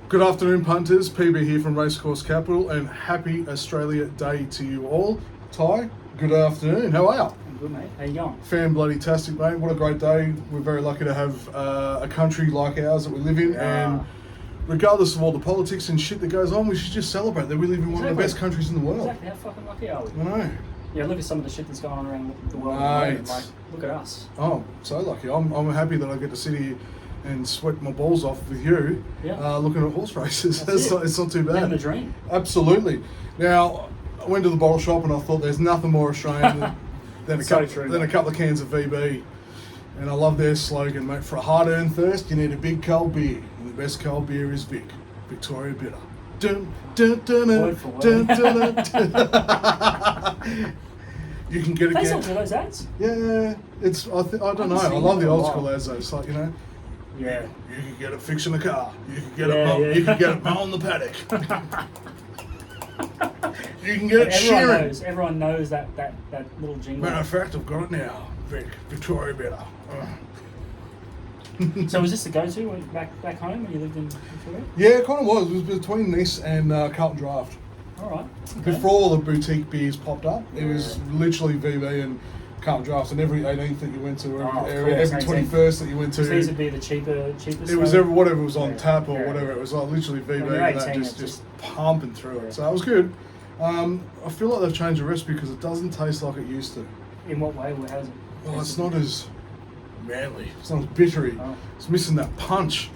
Good afternoon, punters. PB here from Racecourse Capital, and happy Australia Day to you all. Ty, good afternoon. How are you? I'm good, mate. How you going? Fan-bloody-tastic, mate. What a great day. We're very lucky to have a country like ours that we live in, and regardless of all the politics and shit that goes on, we should just celebrate that we live in one of the best countries in the world. Exactly. How fucking lucky are we? I know. Yeah, look at some of the shit that's going on around the world. Mate. Like, look at us. Oh, so lucky. I'm happy that I get to sit here and sweat my balls off with you, looking at horse races. It's not too bad. Living the dream. Absolutely. Now, I went to the bottle shop and I thought there's nothing more Australian than a couple of cans of VB. And I love their slogan, mate. For a hard-earned thirst, you need a big cold beer. And the best cold beer is Vic. Victoria Bitter. Dun, dun, dun, dun, Word for word. dun, dun, dun. You can get it. They still do those ads? Yeah, I don't know. I love the old school ads though. It's like, Yeah. you can get it fixing the car. You can get it. You can get it mowing the paddock. You can get it shearing. Everyone knows that little jingle. Matter of fact, I've got it now. Victoria Bitter. So was this the go-to back home when you lived in Victoria? Yeah, it kind of was. It was between this and Carlton Draft. All right. Okay. Before all the boutique beers popped up, it was literally VB and Carlton Draft, and every 18th that you went to, every 21st that you went to. These would be the cheapest. It was whatever was on tap or whatever. It was like literally VB and that just pumping through it. So it was good. I feel like they've changed the recipe because it doesn't taste like it used to. In what way? How is it? Well, it's not as manly. It's not as bittery. Oh. It's missing that punch.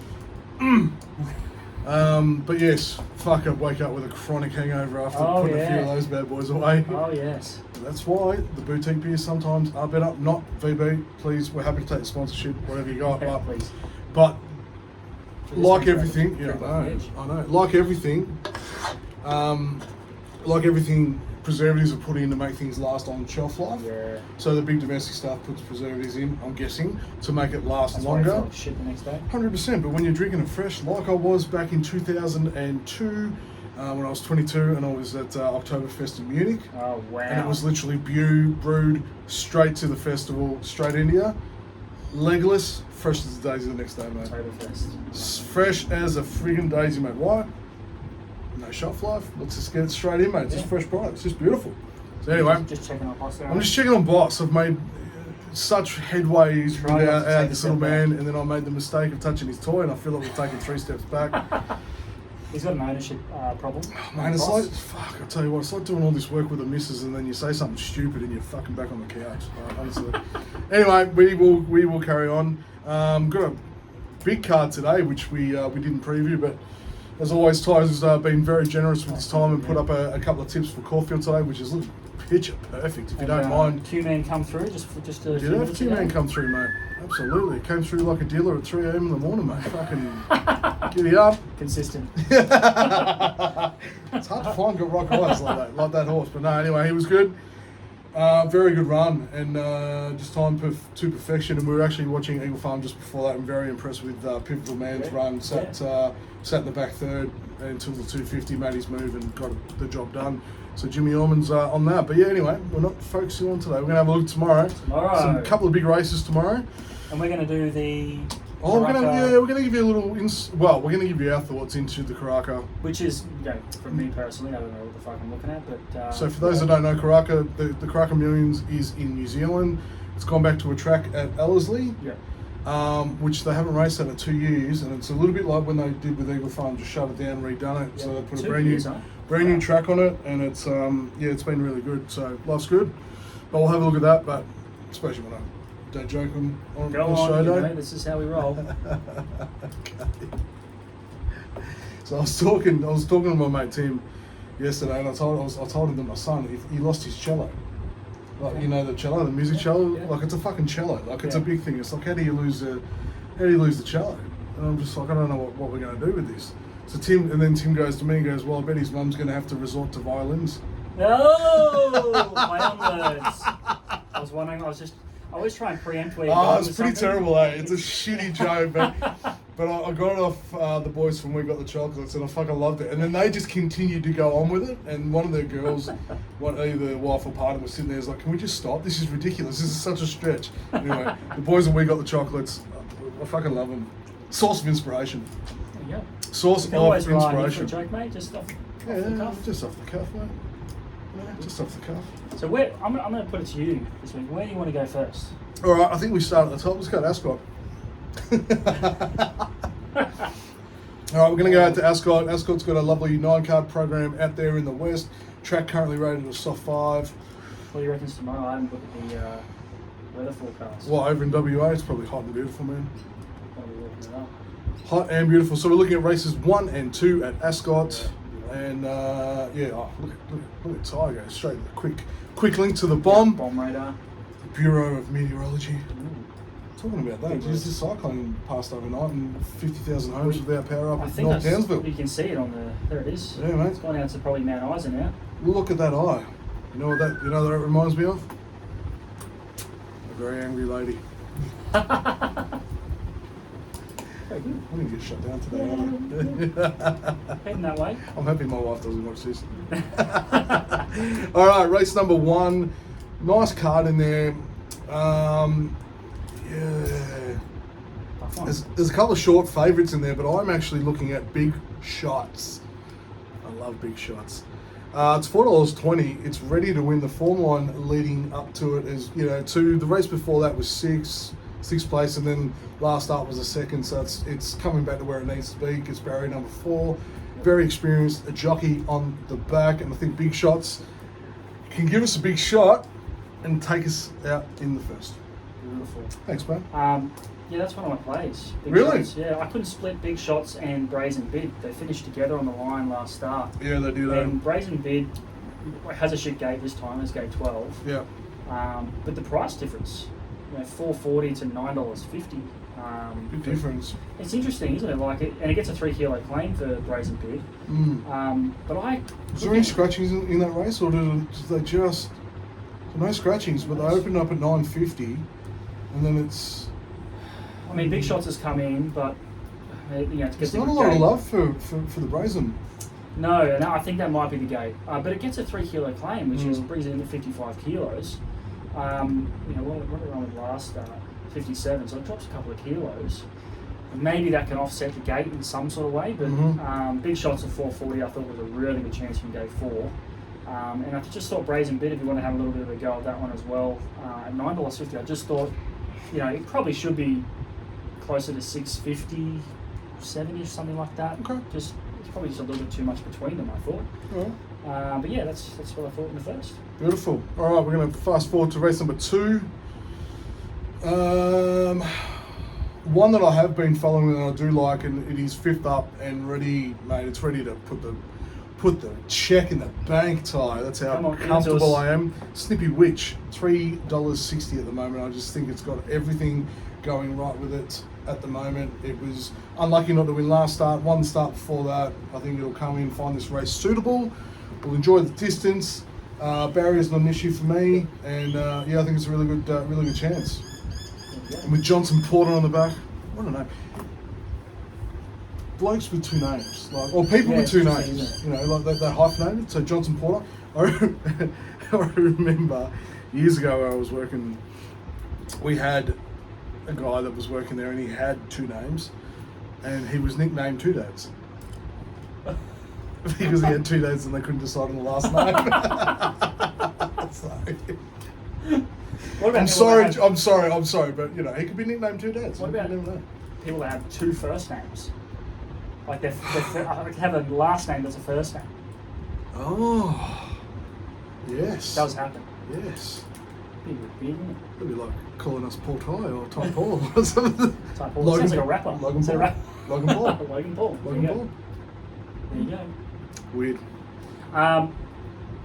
But yes, fuck, I'd wake up with a chronic hangover after putting a few of those bad boys away. Oh, yes. That's why the boutique beers sometimes are better. Not VB, please. We're happy to take the sponsorship, whatever you got. Yeah, please. But like everything, I know. Like everything, preservatives are put in to make things last on shelf life. Yeah. So the big domestic stuff puts preservatives in, I'm guessing, to make it last That's longer. Why it's like shit the next day. 100%. But when you're drinking it fresh, like I was back in 2002, when I was 22, and I was at Oktoberfest in Munich. Oh, wow. And it was literally brewed straight to the festival, straight India. Legless, fresh as a daisy the next day, mate. Oktoberfest. Fresh as a friggin' daisy, mate. Why? No shelf life. Let's just get it straight in, mate. It's just fresh product. It's just beautiful. So anyway, just checking on boss there. I'm just checking on boss. I've made such headway without this little man, and then I made the mistake of touching his toy, and I feel like we've taken 3 steps back. He's got an ownership problem. Man, it's like, fuck, I tell you what, it's like doing all this work with the missus and then you say something stupid and you're fucking back on the couch. Honestly. Anyway, we will carry on. Got a big card today, which we didn't preview, but as always, Ty's been very generous with his time and put up a couple of tips for Caulfield today, which is looking picture perfect, if you don't mind. Q-Man come through, just a Did have Q-Man come through, mate? Absolutely. It came through like a dealer at 3 a.m. in the morning, mate. Fucking giddy up. Consistent. It's hard to find good rock eyes like that horse. But no, anyway, he was good. Very good run, and just timed to perfection. And we were actually watching Eagle Farm just before that. I'm very impressed with Pivotal Man's run. Sat in the back third until the 250, made his move and got the job done. So Jimmy Orman's on that. But yeah, anyway, we're not focusing on today. We're going to have a look tomorrow. Some couple of big races tomorrow. And we're going to do the... we're going to give you a little... we're going to give you our thoughts into the Karaka. Which is, for me personally, I don't know what the fuck I'm looking at, but... so for those that don't know, Karaka, the Karaka Millions is in New Zealand. It's gone back to a track at Ellerslie. Yeah. Which they haven't raced at in 2 years, and it's a little bit like when they did with Eagle Farm, just shut it down, redone it. So they put a brand new track on it, and it's it's been really good. So life's good, but we'll have a look at that. But especially when I don't joke on Australia. This is how we roll. Okay. So I was talking to my mate Tim yesterday, and I told him that my son, he lost his cello. Like, you know, the cello, the music cello, like it's a fucking cello. Like it's a big thing. It's like, how do you lose the cello? And I'm just like, I don't know what we're going to do with this. So Tim goes to me and goes, well, I bet his mum's going to have to resort to violins. Oh, my own words. I was wondering, I always try and preempt where you're going it's pretty terrible, eh? It's a shitty joke, but I got it off the boys from We Got the Chocolates, and I fucking loved it. And then they just continued to go on with it, and one of their girls, either wife or partner, was sitting there, was like, can we just stop? This is ridiculous. This is such a stretch. Anyway, the boys at We Got the Chocolates, I fucking love them. Source of inspiration. There you go. Source You can of always rely on you for a inspiration. joke, mate. Just off the Yeah, cuff. just off the cuff, mate. Yeah, just off the cuff. So where I'm going to put it to you this week. Where do you want to go first? All right, I think we start at the top. Let's go to Ascot. All right, we're going to go out to Ascot. Ascot's got a lovely 9-card program out there in the west. Track currently rated a soft 5. What do you reckon tomorrow? I haven't looked at the weather forecast. Well, over in WA, it's probably hot and beautiful, man. Probably looking it up. Hot and beautiful. So we're looking at races 1 and 2 at Ascot. And look at Tiger. Straight quick link to the bomb. Bomb radar. Bureau of Meteorology. Ooh. Talking about that, Big geez, this cyclone passed overnight and 50,000 homes without power up I at think North Townsville. you can see it on the. There it is. Yeah, mate. It's gone out to probably Mount Isa now. Look at that eye. You know what that reminds me of? A very angry lady. Very good. I'm gonna get shut down today, aren't I? Heading that way. I'm happy my wife doesn't watch this. All right, race number 1. Nice card in there. Yeah. Tough one. There's a couple of short favourites in there, but I'm actually looking at big shots. I love big shots. It's $4.20. It's ready to win. The form line leading up to it is, to the race before that was sixth place, and then last up was a second. So it's coming back to where it needs to be. Gets barrier number 4. Very experienced, a jockey on the back, and I think big shots can give us a big shot and take us out in the first. Beautiful. Thanks, man. Yeah, that's one of my plays. Big Really? Shots. Yeah, I couldn't split Big Shots and Brazen Bid. They finished together on the line last start. Yeah, they do that. And Brazen Bid has a shit gate this time. It's gate 12. Yeah. But the price difference, $4.40 to $9.50. Big difference. It's interesting, isn't it? And it gets a 3 kilo claim for Brazen Bid. But Is there any scratchings in that race, or did they just no scratchings? But they opened up at 9.50, and then it's. I mean, Big Shots has come in, but to get There's the not a lot of gate- love for the Brazen. No, I think that might be the gate. But it gets a 3 kilo claim, which brings it into 55 kilos. What did it run with last start? 57, so it drops a couple of kilos. Maybe that can offset the gate in some sort of way, but Big Shots at 4.40 I thought was a really good chance from gate 4. And I just thought Brazen Bid, if you want to have a little bit of a go at that one as well, at $9.50, I just thought, it probably should be closer to 6.50, 7ish, something like that. Okay. It's probably just a little bit too much between them, I thought. All right. But yeah, that's what I thought in the first. Beautiful. All right, we're going to fast forward to race number 2. One that I have been following and I do like, and it is 5th up and ready, mate. It's ready to put the check in the bank, Ty. That's how Come on, comfortable I am. Snippy Witch, $3.60 at the moment. I just think it's got everything going right with it at the moment. It was unlucky not to win last start. One start before that. I think it'll come in, find this race suitable. We'll enjoy the distance. Barrier's not an issue for me, and I think it's a really good chance. And with Johnson Porter on the back, what a name. Blokes with 2 names, or people with 2 names, like they're hyphenated. So Johnson Porter. I remember years ago where I was working, we had a guy that was working there and he had 2 names, and he was nicknamed 2 Dads. Because he had 2 days and they couldn't decide on the last name. What about I'm sorry, but he could be nicknamed 2 Dads. What about you never know. people that have 2 first names? Like they have a last name that's a first name. Oh, yes. It does happen. Yes. Big, isn't it? It'd be like calling us Paul Ty or Ty Paul or something. Ty Paul. Sounds like a rapper. Logan It's a Paul. rap- Logan Paul. Logan Paul. Logan Paul. There you go. Weird.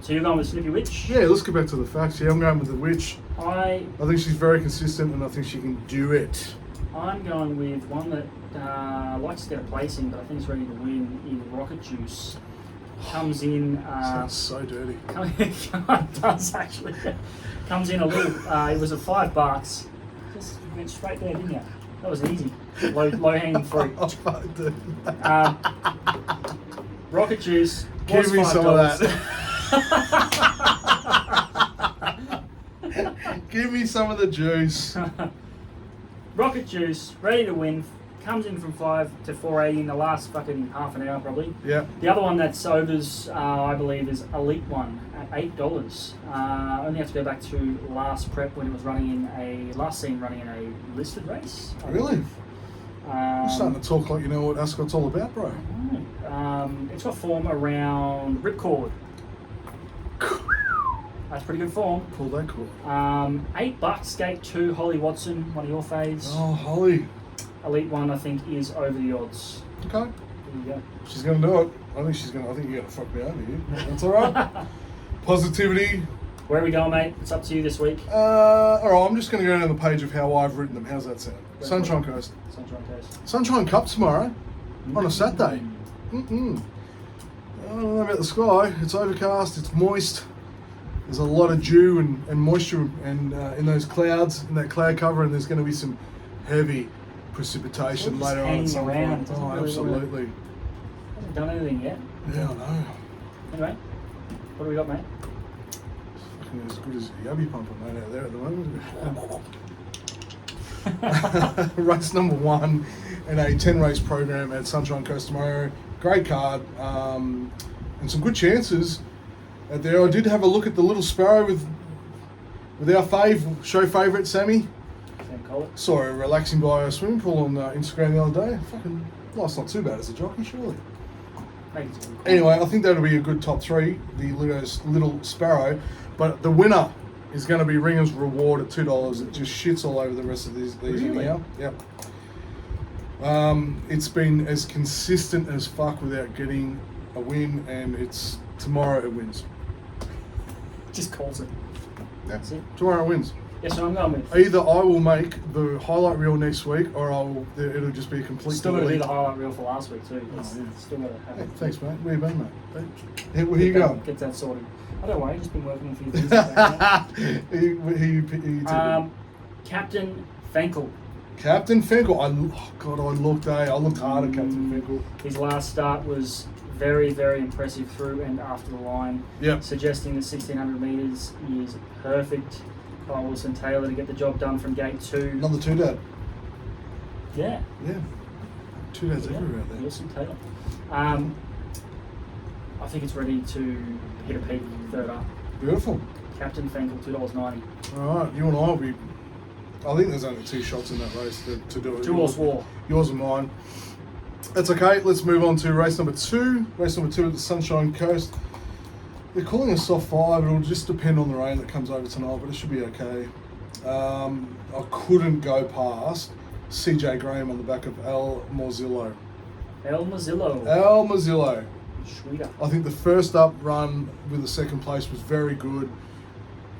So you're going with Snippy Witch? Yeah, let's get back to the facts. Yeah, I'm going with the Witch. I think she's very consistent and I think she can do it. I'm going with one that likes to get a placing, but I think is ready to win in Rocket Juice. Comes in. Sounds so dirty. It does actually. Comes in a little. It was at $5. Just went straight there, didn't you? That was easy. Low hanging fruit. Oh, fuck, dude. Rocket Juice. Give me some of that. Give me some of the juice. Rocket Juice, ready to win. comes in from 5 to 480 in the last fucking half an hour probably. Yeah. The other one that's overs, I believe, is Elite One at $8. Only have to go back to last prep when it was last seen running in a listed race. Really? You're starting to talk like you know what Ascot's all about, bro. It's got form around Ripcord. That's pretty good form. Pull that cord. $8. Gate 2, Holly Watson, one of your faves. Oh, Holly. Elite One, I think, is over the odds. Okay. There you go. She's gonna do it. I think you're gonna fuck me over here. That's all right. Positivity. Where are we going, mate? It's up to you this week. All right. I'm just gonna go down the page of how I've written them. How's that sound? Sunshine Coast. Sunshine Coast. Sunshine Cup tomorrow on a Saturday. I don't know about the sky. It's overcast. It's moist. There's a lot of dew and moisture and in those clouds, in that cloud cover, and there's going to be some heavy precipitation later on at some point. Oh, absolutely. Hasn't done anything yet. Yeah, I know. Anyway, what do we got, mate? Fucking as good as Yubby pumping mate out there at the moment. Race number 1 in a 10-race program at Sunshine Coast tomorrow. Great card and some good chances. There, I did have a look at the Little Sparrow with our show favourite Sammy. Sam Collett. Saw her relaxing by a swimming pool on Instagram the other day. Fucking life's not too bad as a jockey, surely. Anyway, I think that'll be a good top 3. The Little Sparrow, but the winner is going to be Ringer's Reward at $2. It just shits all over the rest of these Really? now. Yep. It's been as consistent as fuck without getting a win, and it's tomorrow it wins. Just calls it. That's it. Tomorrow it wins. Yes, so I'm going with. Either I will make the highlight reel next week, or it'll just be a complete. Still got to do delete. the highlight reel for last week too. Yeah. Still got to have Hey, it. thanks, mate. Where you been, mate? Where you going? Get that sorted. I don't worry, just been working a few things. Captain Fenkel. Captain Finkel. I looked hard at Captain Finkel. His last start was very, very impressive through and after the line. Yep. Suggesting that 1600 metres is perfect by Wilson Taylor to get the job done from gate 2. Another 2 dad. Yeah. Yeah. 2 dads everywhere out there. Wilson Taylor. I think it's ready to hit a peak third up. Beautiful. Captain Fenkel, $2.90. All right, you and I will be. I think there's only 2 shots in that race to do it. 2-horse war. Yours and mine. That's okay. Let's move on to race number 2. Race number 2 at the Sunshine Coast. They're calling a soft 5. It'll just depend on the rain that comes over tonight, but it should be okay. I couldn't go past CJ Graham on the back of El Morzillo. El Mazzillo. El Morzillo. Schweder. I think the first up run with the second place was very good.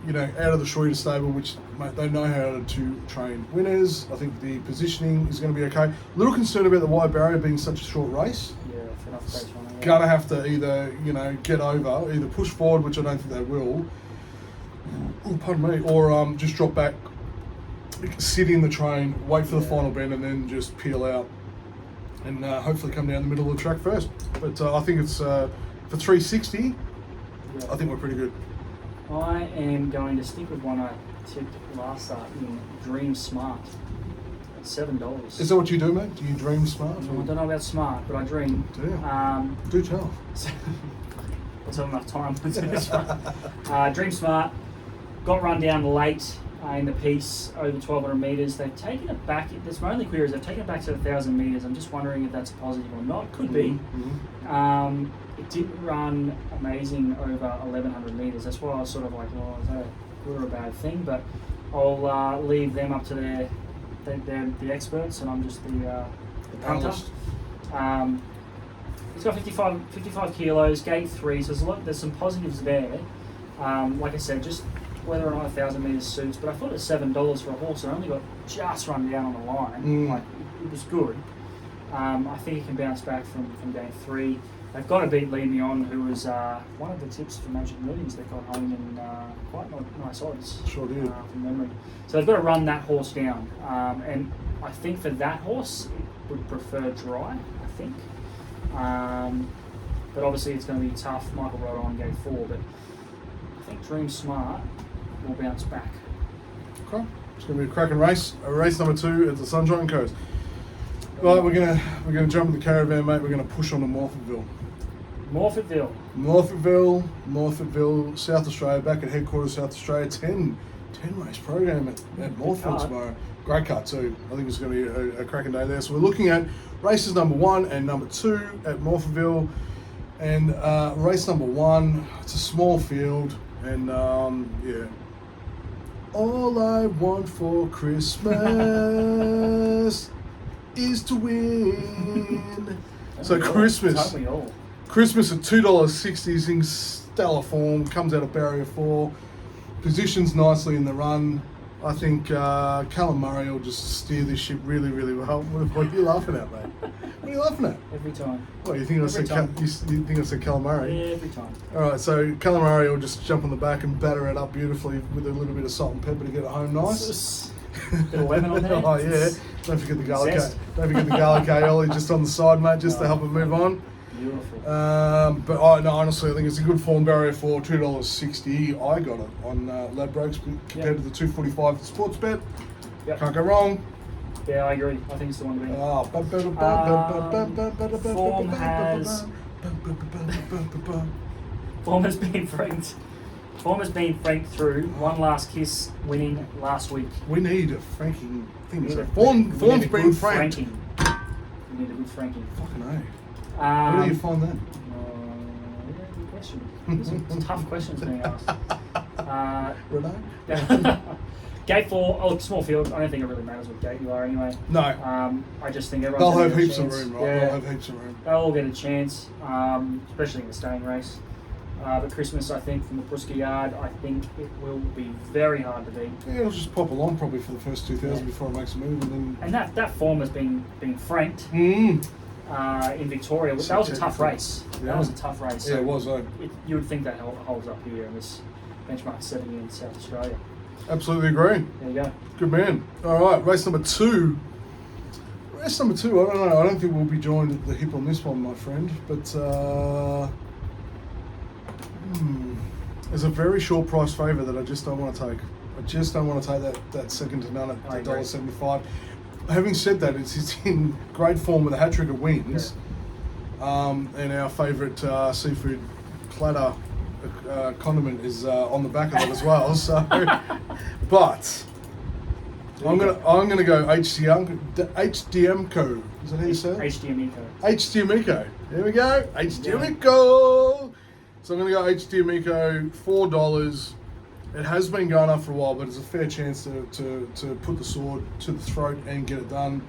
You know, out of the Schroeder stable, which, mate, they know how to train winners. I think the positioning is going to be okay. A little concerned about the wide barrier being such a short race. Yeah, for enough space on it. Gonna have to either, get over, either push forward, which I don't think they will. Oh, pardon me, or just drop back, sit in the train, wait for the final bend, and then just peel out, and hopefully come down the middle of the track first. But I think it's for 360. Yeah. I think we're pretty good. I am going to stick with one I tipped last start in Dream Smart at $7. Is that what you do, mate? Do you dream smart? I don't know about smart, but I dream. Do you? Do tell. Let's have enough time to do this one. Dream Smart got run down late in the piece over 1,200 metres. They've taken it back. That's my only query is they've taken it back to 1,000 metres. I'm just wondering if that's a positive or not. Could be. Mm-hmm. It didn't run amazing over 1,100 metres. That's why I was sort of like, well, is that a good or a bad thing? But I'll leave them up to they're the experts, and I'm just the punter. It's got 55 kilos, gate 3, so there's some positives there. Like I said, just whether or not 1,000 metres suits, but I thought at $7 for a horse that only got just run down on the line. Like, it was good. I think it can bounce back from gate 3. They've got to beat Lead Me On, who was one of the tips for Magic Millions that got home in quite nice odds. Sure did. From memory. So they've got to run that horse down. And I think for that horse, it would prefer dry, I think. But obviously it's going to be tough. Michael rode on gate 4, but I think Dream Smart will bounce back. Okay. It's going to be a cracking race. Race number 2 at the Sunshine Coast. Right, we're gonna jump in the caravan, mate. We're gonna push on to Morphettville. Morphettville, South Australia, back at headquarters, South Australia. 10 race program at Morphettville tomorrow. Great cut too. I think it's going to be a cracking day there. So we're looking at races number 1 and number 2 at Morphettville. And race number 1, it's a small field, and yeah. All I want for Christmas is to win. So Christmas at $2.60 is in stellar form. Comes out of barrier 4, positions nicely in the run. I think Callum Murray will just steer this ship really, really well. What are you laughing at, mate? What are you laughing at? Every time. What, you think I said Callum Murray? Yeah, every time. All right, so Callum Murray will just jump on the back and batter it up beautifully with a little bit of salt and pepper to get it home nice. Bit of lemon on there. Oh yeah. Don't forget the garlic. Zest. Don't forget the garlic aioli just on the side, mate, just to help it move on. Beautiful. But no, honestly, I think it's a good form. Barrier 4, $2.60. I got it on Ladbrokes compared to the $2.45 at Sports Bet. Yep. Can't go wrong. Yeah, I agree. I think it's the one to be. Form has been franked. Form has been franked through One Last Kiss winning last week. We need a franking thing. We need a Form's been franked. Franking. We need a good franking. Fucking A. Where do you find that? Yeah, good question. Some tough questions being asked. Renee? Gate 4, oh, small field. I don't think it really matters what gate you are anyway. No. I just think They'll everyone's have gonna get heaps a of chance. room, right? Yeah, They'll have heaps of room. they'll all get a chance, especially in the staying race. But Christmas, I think, from the Brusca Yard, I think it will be very hard to beat. Yeah, it'll just pop along probably for the first 2,000 before it makes a move, and then. And that form has been franked in Victoria. That was a tough race. Yeah. That was a tough race. Yeah, it was. You would think that holds up here in this benchmark setting in South Australia. Absolutely agree. There you go. Good man. All right, race number 2. Race number 2. I don't know. I don't think we'll be joined at the hip on this one, my friend. But there's a very short price favourite that I just don't want to take. I just don't want to take that second to none at $1.75. Having said that, it's in great form with a hat trick of wins, and our favourite seafood platter condiment is on the back of it as well. So, but I'm gonna go HDMco. Is that how you say it? HDMco. There we go. HDMco. So I'm gonna go HDMco, $4. It has been going up for a while, but it's a fair chance to put the sword to the throat and get it done.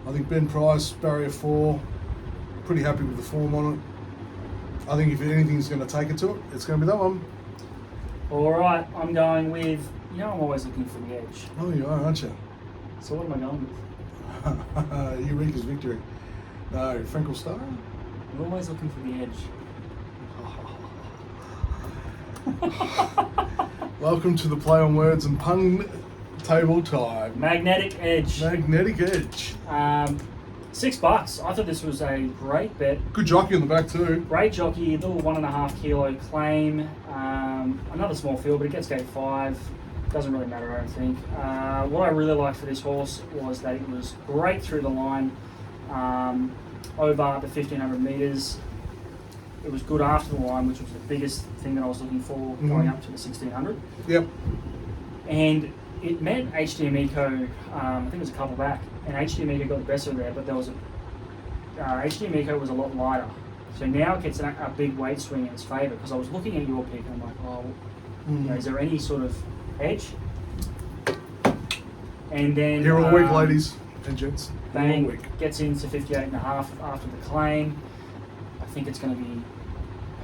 I think Ben Price, barrier 4, pretty happy with the form on it. I think if anything's going to take it to it, it's going to be that one. All right, I'm going with, I'm always looking for the edge. Oh, you are, aren't you? So what am I going with? Eureka's Victory. No, Frankel Star? I'm always looking for the edge. Welcome to the play on words and pun table time. Magnetic Edge. Magnetic Edge. $6. I thought this was a great bet. Good jockey on the back too. Great jockey, little 1.5 kilo claim. Another small field, but it gets gate 5. Doesn't really matter, I don't think. What I really liked for this horse was that it was great through the line, over the 1,500 metres. It was good after the line, which was the biggest thing that I was looking for going up to the 1,600. Yep. And it met HDM Eco, I think it was a couple back, and HDM Eco got the best of there, but there was HDM Eco was a lot lighter. So now it gets a big weight swing in its favour, because I was looking at your pick and I'm like, is there any sort of edge? And then... Here all week, ladies and gents. Bang, gets into 58.5 after the claim. I think it's going to be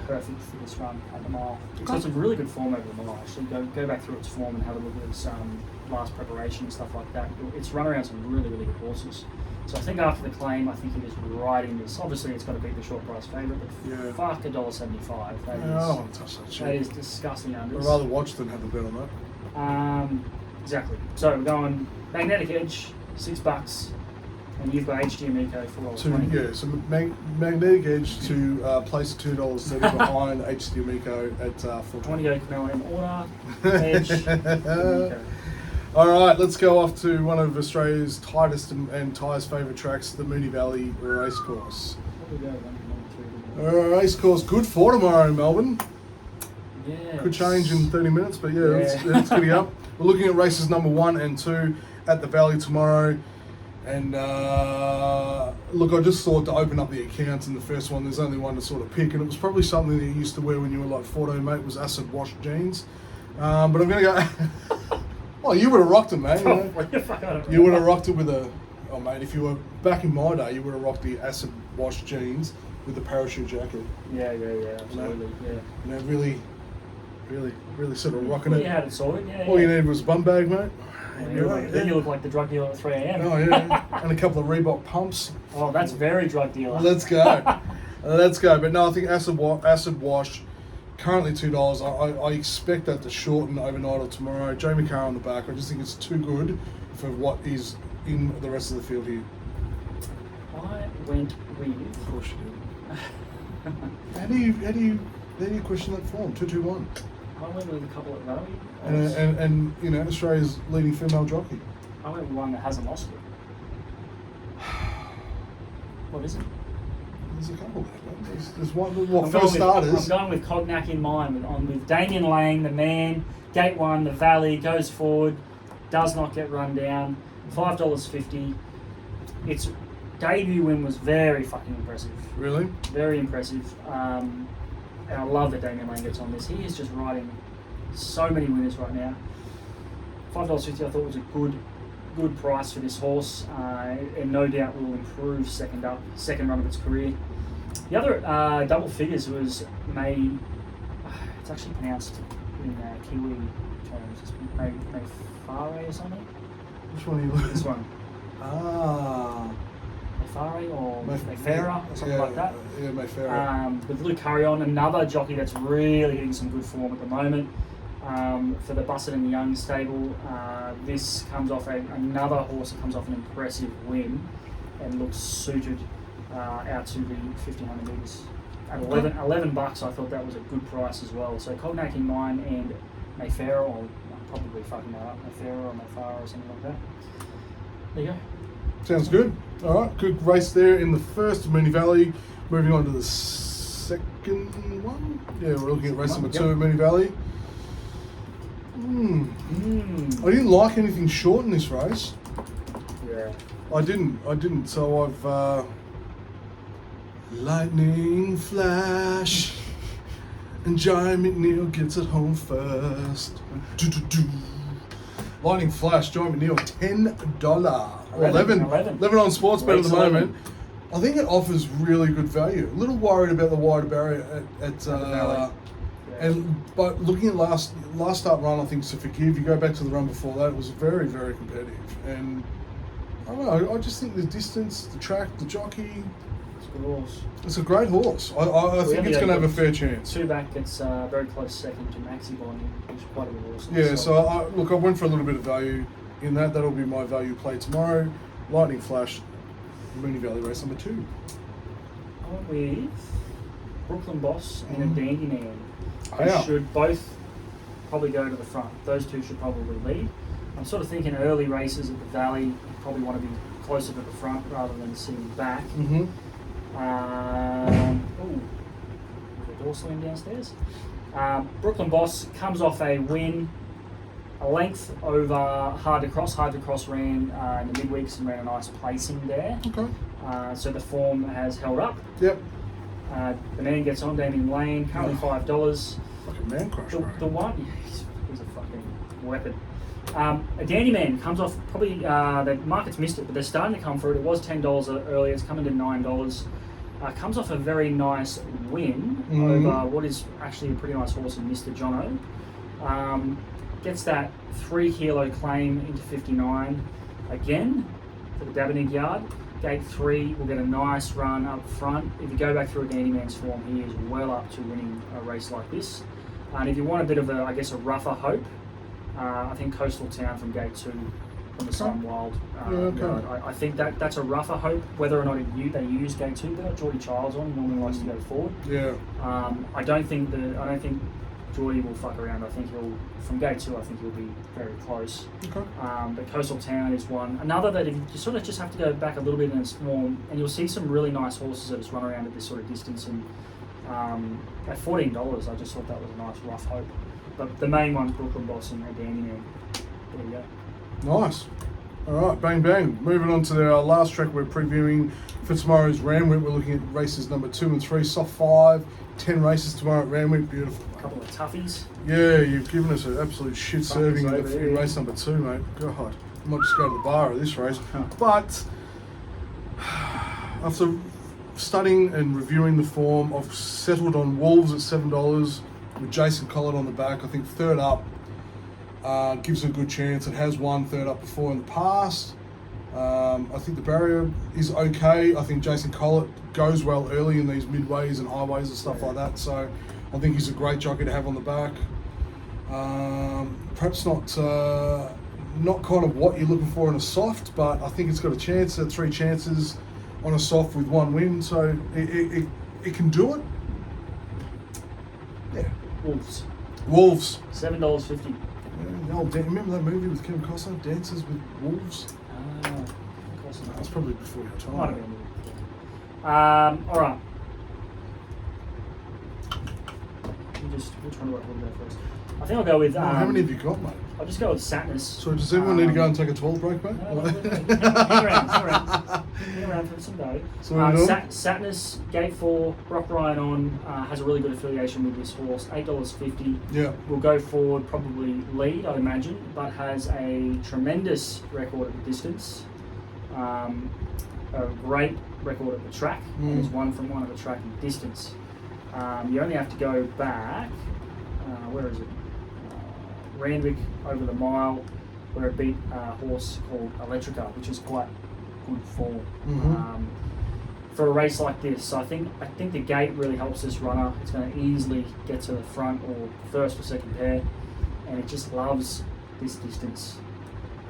perfect for this run at the mile. It's got some really good form over the mile, actually. Go back through its form and have a look at its last preparation and stuff like that. It's run around some really, really good horses. So I think after the claim, I think it is right in this. Obviously, it's got to beat the short price favourite, but fuck $1.75. I don't want to touch that shit. That is disgusting unders. I'd rather watch than have the bet on that. Exactly. So we're going Magnetic Edge, $6. And you've got HDM Eco for $4.20. Yeah, so Magnetic Edge to place $2.30 behind HDM Eco at $4.20. $20 Camilla in order. Edge. All right, let's go off to one of Australia's tightest and Ty's favourite tracks, the Moonee Valley Racecourse. Racecourse, good for tomorrow in Melbourne. Yeah. Could change in 30 minutes, but yeah, let's get it up. We're looking at races number 1 and 2 at the Valley tomorrow. And look, I just thought to open up the accounts in the first one, there's only one to sort of pick, and it was probably something that you used to wear when you were like 14, mate, was acid wash jeans. But I'm going to go... Oh, you would have rocked it, mate. You know? You would have rocked it with a... Oh, mate, if you were back in my day, you would have rocked the acid wash jeans with the parachute jacket. Yeah, absolutely, You know, really sort of rocking it. You had it sorted, yeah. All you needed was a bum bag, mate. Then you look like the drug dealer at 3 a.m. Oh, yeah. And a couple of Reebok pumps. Oh, that's very drug dealer. Let's go. But no, I think acid wash, currently $2. I expect that to shorten overnight or tomorrow. Jamie Carr on the back. I just think it's too good for what is in the rest of the field here. I went with... Of course you did. How do you question that form? 2-2-1. I went with a couple at Valley. And you know, Australia's leading female jockey. I went with one that hasn't lost it. What is it? There's a couple there. There's one. For starters, I'm going with Cognac in mind. With Damien Lang, the man, Gate 1, the Valley, goes forward, does not get run down. $5.50. Its debut win was very fucking impressive. Really? Very impressive. And I love that Damien Lang gets on this. He is just riding so many winners right now. $5.50 I thought was a good price for this horse, and no doubt will improve second run of its career. The other double figures was made. It's actually pronounced in Kiwi terms. It's Mayfare or something. Which one are you looking? This one. Mayfare or Mayfare or something like that. Yeah, Mayfare. With Luke Harrion, another jockey that's really getting some good form at the moment. For the Bussett and Young stable, this comes off another horse that comes off an impressive win and looks suited out to the 1500 metres. At $11, I thought that was a good price as well. So Cognac in mind and Mayfair, or I'm probably fucking that up, Mayfair or Mayfare or something like that. There you go. Sounds good. All right, good race there in the first Moonee Valley. Moving on to the second one. Yeah, we're looking at race number 2 at Moonee Valley. I didn't like anything short in this race. Yeah. I didn't. So I've lightning flash, and Giant McNeil gets it home first. Lightning flash, Giant McNeil, $10 or 11 on sports bet at the moment. I think it offers really good value. A little worried about the wider barrier at but looking at last start run, I think to forgive. You go back to the run before that, it was very, very competitive. And I don't know, I just think the distance, the track, the jockey. It's a good horse. It's a great horse. I think it's going to have a fair chance. 2 back, it's very close second to Maxi Bond, which is quite a good horse. Yeah, so I went for a little bit of value in that. That'll be my value play tomorrow. Lightning Flash, Moonee Valley race number 2. I went with Brooklyn Boss and a Dandy Man. They should both probably go to the front. Those two should probably lead. I'm sort of thinking early races at the Valley, you probably want to be closer to the front rather than sitting back. Mm-hmm. The door swing downstairs. Brooklyn Boss comes off a win, a length over Hard to Cross. Hard to Cross ran in the midweeks and ran a nice placing there. Okay. So the form has held up. Yep. The man gets on, Damien Lane, currently $5. Fucking man crush, bro. The one, he's a fucking weapon. A Dandy Man comes off, probably, the market's missed it, but they're starting to come through. It was $10 earlier, it's coming to $9. Comes off a very nice win over what is actually a pretty nice horse in Mr. Jono. Gets that 3 kilo claim into 59 again for the Dabenham yard. Gate 3 will get a nice run up front. If you go back through a Dandy Man's form, he is well up to winning a race like this. And if you want a bit of a, I guess, a rougher hope, I think Coastal Town from Gate 2 from the Sun Wild. I think that's a rougher hope. Whether or not they use Gate 2, but Geordie Childs on, he normally likes to go forward. Yeah. I don't think Geordie will fuck around. I think from gate 2, I think he'll be very close. Okay. But Coastal Town is one. Another that if you sort of just have to go back a little bit in its form, and you'll see some really nice horses that just run around at this sort of distance. And at $14, I just thought that was a nice rough hope. But the main one's Brooklyn Boss and Dandy Man. There you go. Nice. All right, bang, bang. Moving on to our last track we're previewing for tomorrow's Randwick. We're looking at races number 2 and 3, soft 5, 10 races tomorrow at Randwick. Beautiful. A couple of toughies. Yeah, you've given us an absolute shit serving in race number 2, mate. God, I might just go to the bar at this race. But after studying and reviewing the form, I've settled on Wolves at $7 with Jason Collett on the back. I think third up gives a good chance. It has won third up before in the past. I think the barrier is okay. I think Jason Collett goes well early in these midways and highways and stuff like that. So I think he's a great jockey to have on the back. Perhaps not kind of what you're looking for in a soft, but I think it's got a chance at 3 chances on a soft with 1 win. So it can do it. Yeah. Wolves. $7.50. Yeah, remember that movie with Kevin Costner, Dances with Wolves? That's probably before your time. Might have been. All right. Which one do I want to go first? I think I'll go with. How many have you got, mate? I'll just go with Satnus. So does everyone need to go and take a toilet break, mate? No, hang around for some go. So what are we doing? Satnus, gate 4, Brock Ryan on, has a really good affiliation with this horse, $8.50. Yeah. Will go forward, probably lead, I imagine, but has a tremendous record at the distance. A great record at the track, and has won from one at the track in distance. You only have to go back, where is it? Randwick over the mile, where it beat a horse called Electrica, which is quite good form for a race like this. So I think the gate really helps this runner. It's going to easily get to the front or first or second pair, and it just loves this distance.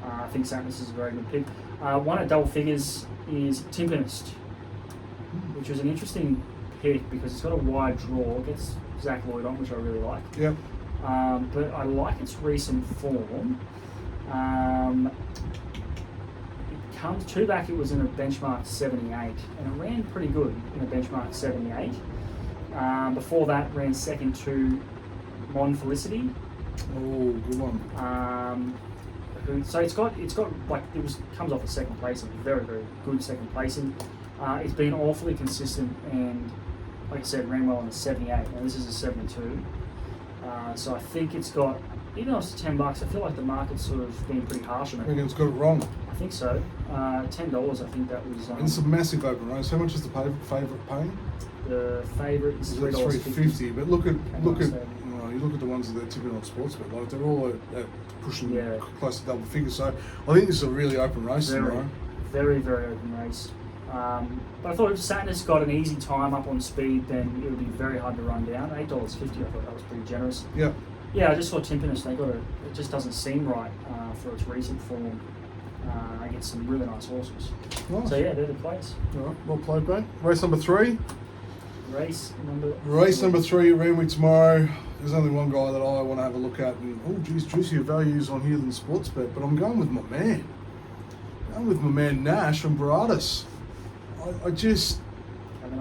I think Satnus is a very good pick. One at double figures is Timpanist, which was an interesting pick because it's got a wide draw. It gets Zach Lloyd on, which I really like. Yep. But I like its recent form. It comes 2 back. It was in a benchmark 78, and it ran pretty good in a benchmark 78. Before that, ran second to Mon Felicity. Oh, good one. So it's got like comes off a second place, a very very good second placing. It's been awfully consistent, and like I said, ran well in a 78. Now this is a 72. So I think it's got, even though it's $10, I feel like the market's sort of been pretty harsh on I it. think it's got it wrong. I think so. $10, I think that was. And it's a massive open race. How much is the favourite paying? The favourite is $3.50. But look at you look at the ones that are typical on Sportsbet. Like they're all at pushing close to double figures. So I think this is a really open race tomorrow. Very very open race. But I thought if Satnus got an easy time up on speed, then it would be very hard to run down. $8.50, I thought that was pretty generous. Yeah. Yeah, I just thought Timpanist, it just doesn't seem right for its recent form against some really nice horses. Nice. So yeah, they're the plays. All right, well played, mate. Race number 3. Race number 3 at Randwick tomorrow. There's only one guy that I want to have a look at, and juicier values on here than Sportsbet, but I'm going with my man. Nash from Baratus.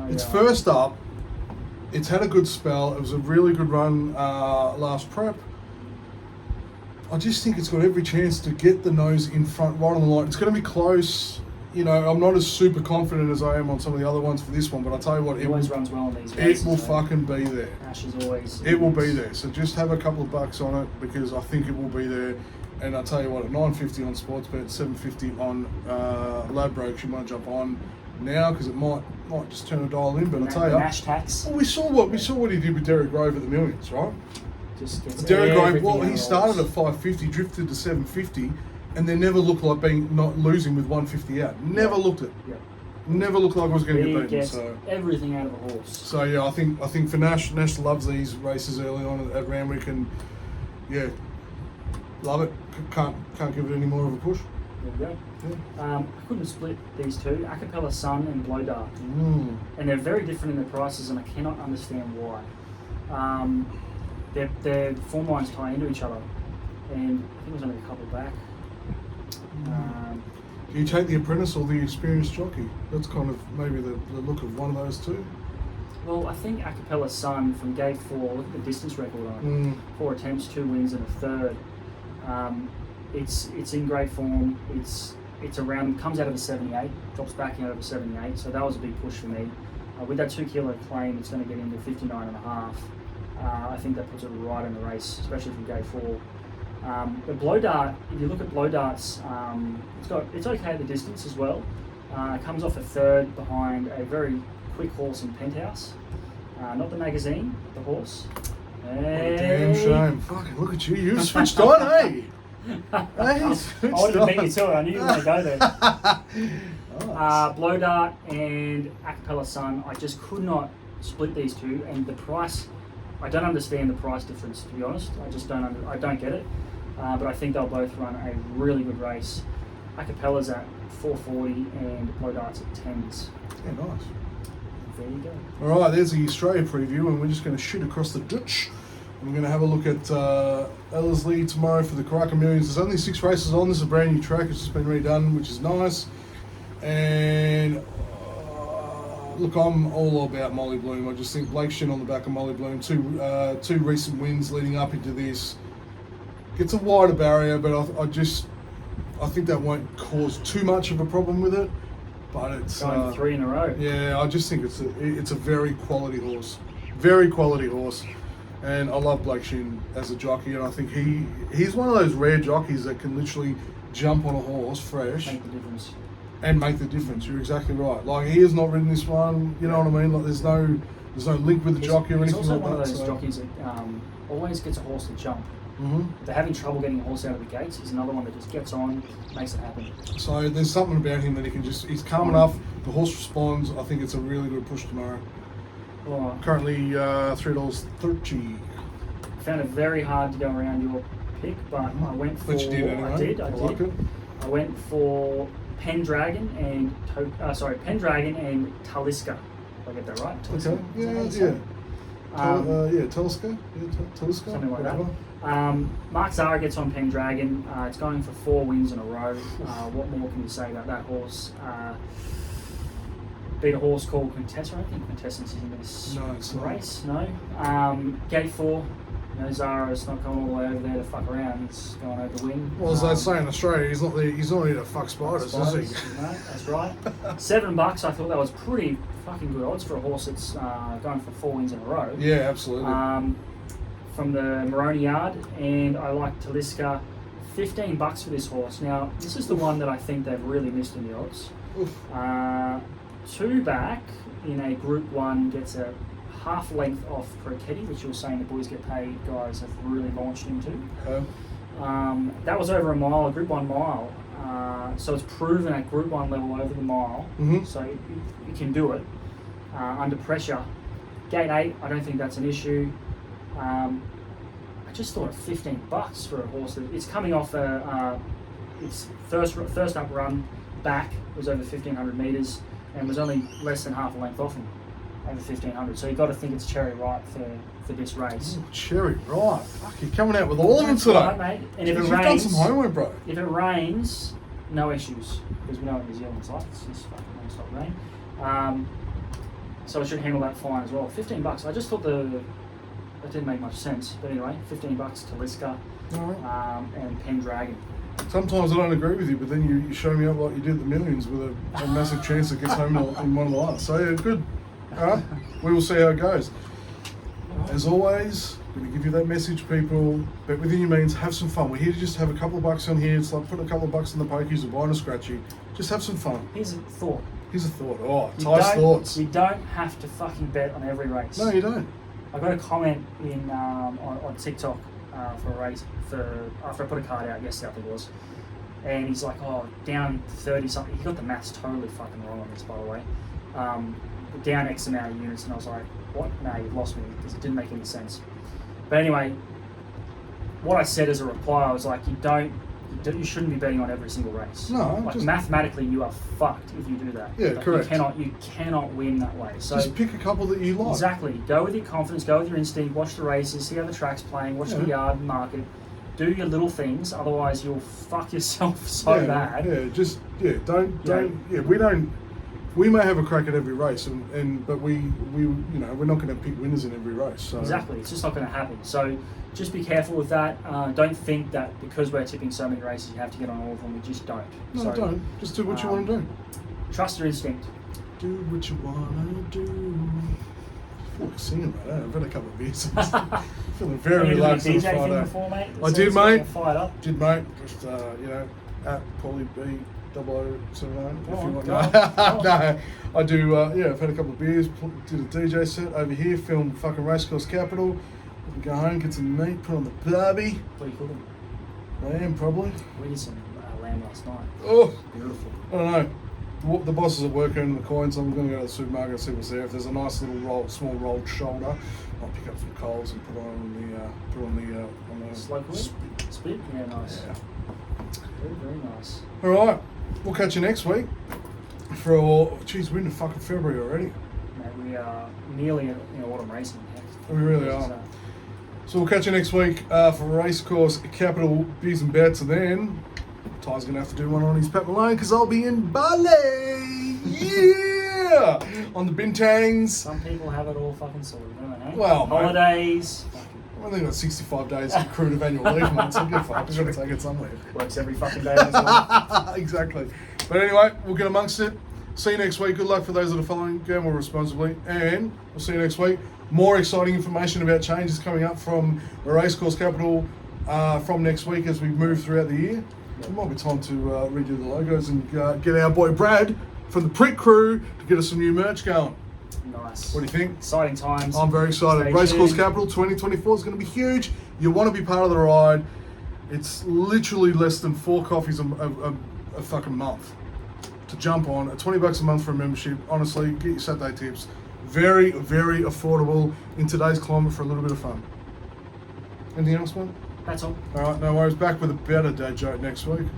It's first up. It's had a good spell. It was a really good run last prep. I just think it's got every chance to get the nose in front, right on the line. It's going to be close. You know, I'm not as super confident as I am on some of the other ones for this one, but I'll tell you what, it always runs well in these races. It will fucking be there. Ash is always. It will be there. So just have a couple of bucks on it because I think it will be there. And I'll tell you what, at $9.50 on Sportsbet, $7.50 on Ladbrokes, you might jump on now because it might just turn a dial in. But I'll tell you, Nash tax. Well, we saw what he did with Derek Grove at the Millions, right? Just gets Derek Grove. Well, he started at $5.50, drifted to $7.50, and then never looked like not losing with $1.50 out. Never looked it. Yeah. Never looked like I was going to get beaten. So everything out of a horse. So yeah, I think for Nash loves these races early on at Randwick, and yeah, love it. Can't give it any more of a push. There we go. Yeah. I couldn't split these two, Acapella Sun and Blow Dart. And they're very different in their prices, and I cannot understand why. their form lines tie into each other, and I think it was only a couple back. Do you take the apprentice or the experienced jockey? That's kind of maybe the look of one of those two. Well, I think Acapella's son from gate 4, look at the distance record on it. 4 attempts, 2 wins and a third. It's in great form. It's around, comes out of a 78, drops back out of a 78, so that was a big push for me. With that 2 kilo claim, it's going to get into 59.5. I think that puts it right in the race, especially from gate 4. The Blow Dart, if you look at Blow Dart's, it's okay at the distance as well. Comes off a third behind a very quick horse in Penthouse. Not the magazine, the horse. What a damn shame. Fucking look at you. You switched on, eh? I wanted to beat you to it. I knew you were going to go there. Nice. Blow Dart and Acapella Sun. I just could not split these two, and the price. I don't understand the price difference, to be honest. I just don't. I don't get it. But I think they'll both run a really good race. Acapella's at 440 and Blow Dart's at 10s. Yeah, nice. There you go. All right, there's the Australia preview, and we're just going to shoot across the ditch. We're going to have a look at Ellerslie tomorrow for the Karaka Millions. There's only 6 races on. This is a brand new track. It's just been redone, which is nice. And look, I'm all about Molly Bloom. I just think Blake Shin on the back of Molly Bloom. Two recent wins leading up into this. Gets a wider barrier, but I think that won't cause too much of a problem with it. But it's going 3 in a row. Yeah, I just think it's a very quality horse. Very quality horse. And I love Blake Shin as a jockey, and I think he's one of those rare jockeys that can literally jump on a horse fresh. Make the difference. And make the difference. You're exactly right. Like, he has not ridden this one, you know what I mean? Like, there's no link with the jockey or anything like that. He's also one of those jockeys that always gets a horse to jump. If they're having trouble getting a horse out of the gates, he's another one that just gets on, makes it happen. So there's something about him that he's calm enough, the horse responds. I think it's a really good push tomorrow. Well, currently $3.30. I found it very hard to go around your pick, but I went for... But you did anyway. I did. Like it. I went for Pendragon and Pendragon and Taliska. If I get that right. Taliska? Okay. Taliska. Taliska. Something like that. Mark Zara gets on Pendragon. It's going for 4 wins in a row. What more can you say about that horse? Beat a horse called Quintessa. I don't think Quintessa's in this race. No. Gate 4. Zara's not going all the way over there to fuck around. He's going over the wing. Well, as they say in Australia, he's not here to fuck spiders, is he? No, that's right. $7. I thought that was pretty fucking good odds for a horse that's going for 4 wins in a row. Yeah, absolutely. From the Moroni yard, and I like Taliska. $15 for this horse. Now, this is the one that I think they've really missed in the odds. 2 back in a Group 1 gets a half length off Croquetti, which you were saying the Boys Get Paid guys have really launched into. That was over a mile, a Group 1 mile. So it's proven at Group 1 level over the mile. So you can do it under pressure. Gate 8, I don't think that's an issue. I just thought $15 for a horse that it's coming off its first up run back was over 1,500 metres and was only less than half a length off him, over 1,500. So you've got to think it's cherry ripe for this race. Ooh, cherry ripe. Fuck, you're coming out with all of them today. Right, mate. And if it rains, you've done some homework, bro. If it rains, no issues, because we know what New Zealand's like. It's just fucking non-stop rain. So I should handle that fine as well. $15. I just thought that didn't make much sense. But anyway, $15 to Liska and Pendragon. Sometimes I don't agree with you, but then you show me up like you did the Millions with a massive chance it gets home in one of the last. So yeah, good. All right, we will see how it goes. As always, going to give you that message, people. Bet within your means, have some fun. We're here to just have a couple of bucks on here. It's like putting a couple of bucks in the pokies or buying a scratchy. Just have some fun. Here's a thought. Oh, Ty's thoughts. You don't have to fucking bet on every race. No, you don't. I got a comment in on TikTok for a race after I put a card out yesterday, I think it was, and he's like, "Oh, down 30 something." He got the maths totally fucking wrong on this, by the way. Down X amount of units, and I was like, "What? No, you've lost me," because it didn't make any sense. But anyway, what I said as a reply, I was like, "You don't You shouldn't be betting on every single race. No, like just, mathematically, you are fucked if you do that. Yeah, like, correct. You cannot win that way. So just pick a couple that you like. exactly. Go with your confidence. Go with your instinct. Watch the races. See how the track's playing. Watch the yard and market. Do your little things. Otherwise, you'll fuck yourself so bad. We may have a crack at every race, but we're not going to pick winners in every race. So. Exactly, it's just not going to happen. So just be careful with that. Don't think that because we're tipping so many races, you have to get on all of them. We just don't. No, so, don't. Just do what you want to do. Trust your instinct. Do what you want to do. I feel like singing right now. I've had a couple of beers. Feeling very relaxed on a DJ Friday. thing before, mate? I did, mate. Fired up. Did, mate. Just at Paulie B. 0079 if you want. Go on. No, I do. I've had a couple of beers. Did a DJ set over here. Filmed fucking Racecourse Capital. Go home, get some meat, put on the barbie. What are you cooking? Lamb, probably. We did some lamb last night. Oh, Beautiful. I don't know. The boss is at work earning the coins. I'm going to go to the supermarket and see what's there. If there's a nice little small rolled shoulder, I'll pick up some coals and put on the Slow cook? Spit? Yeah, nice. Yeah. Very, very nice. All right, we'll catch you next week. We're into fucking February already. Mate, we are nearly in autumn racing. We really are. So we'll catch you next week for Racecourse Capital Beers and Bets, and then Ty's going to have to do one on his Pat Malone because I'll be in Bali. Yeah! On the Bintangs. Some people have it all fucking sorted, don't they? Well, holidays. I think I've got 65 days accrued of annual leave, mate, so get fucked. I've got to take it somewhere. Works every fucking day as well. Exactly. But anyway, we'll get amongst it. See you next week. Good luck for those that are following. Gamble responsibly. And we'll see you next week. More exciting information about changes coming up from the Racecourse Capital from next week as we move throughout the year. It might be time to redo the logos and get our boy Brad from the Prick Crew to get us some new merch going. Nice. What do you think? Exciting times. I'm very excited. Stay Racecourse tuned. Capital 2024 is going to be huge. You want to be part of the ride. It's literally less than 4 coffees a fucking month to jump on. At $20 a month for a membership. Honestly, get your Saturday tips. Very, very affordable in today's climate for a little bit of fun. Anything else, man? That's all. All right, no worries. Back with a better day joke next week.